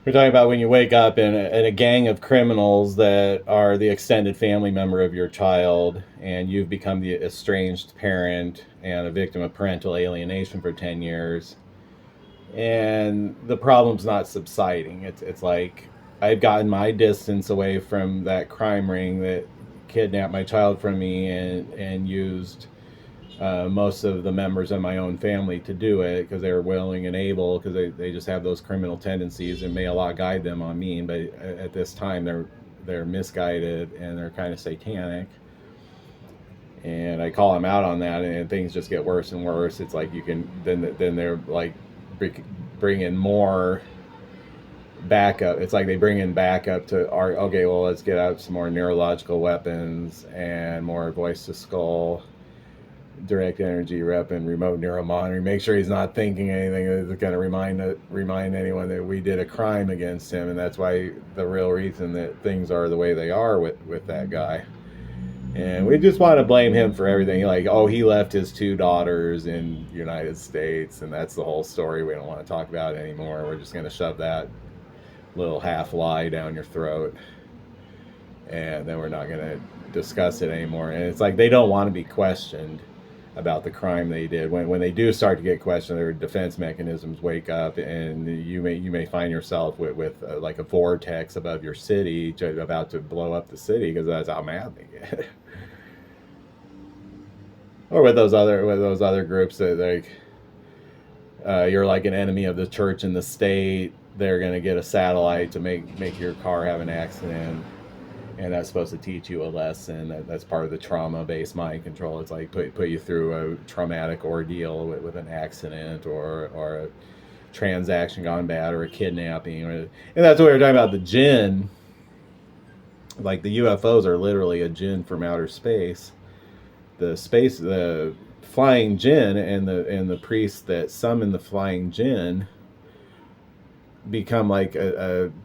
We're talking about when you wake up in a gang of criminals that are the extended family member of your child, and you've become the estranged parent and a victim of parental alienation for 10 years. And the problem's not subsiding. It's like I've gotten my distance away from that crime ring that kidnapped my child from me and used most of the members of my own family to do it because they were willing and able because they just have those criminal tendencies, and may Allah guide them on me. But at this time, they're misguided and they're kind of satanic. And I call them out on that, and things just get worse and worse. It's like you can then they're like bring in more backup. It's like they bring in backup to our okay. Well, let's get out some more neurological weapons and more voice to skull direct energy rep and remote neuromonitoring. Make sure he's not thinking anything that's going to remind anyone that we did a crime against him, and that's why the real reason that things are the way they are with that guy. And we just want to blame him for everything. Like, oh, he left his two daughters in the United States, and that's the whole story. We don't want to talk about it anymore. We're just going to shove that little half lie down your throat, and then we're not going to discuss it anymore. And it's like they don't want to be questioned about the crime they did. When they do start to get questioned, their defense mechanisms wake up, and you may find yourself with like a vortex above your city, about to blow up the city because that's how mad they get. Or with those other groups that like you're like an enemy of the church and the state. They're gonna get a satellite to make your car have an accident, and that's supposed to teach you a lesson. That's part of the trauma-based mind control. It's like put you through a traumatic ordeal with an accident or a transaction gone bad or a kidnapping. And that's what we were talking about, the jinn. Like the UFOs are literally a jinn from outer space. The flying jinn and the priests that summon the flying jinn become like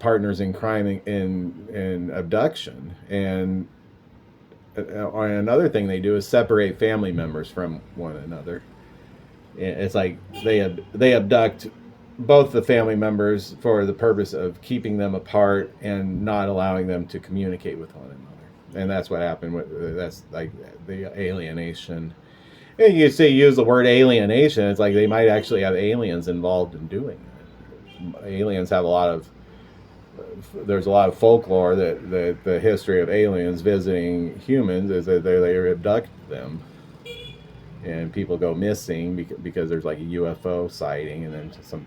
partners in crime in abduction. And another thing they do is separate family members from one another. It's like they abduct both the family members for the purpose of keeping them apart and not allowing them to communicate with one another. And that's what happened with that's like the alienation. And you say use the word alienation, it's like they might actually have aliens involved in doing it. Aliens have a lot of there's a lot of folklore that the history of aliens visiting humans is that they abduct them, and people go missing because there's like a UFO sighting, and then some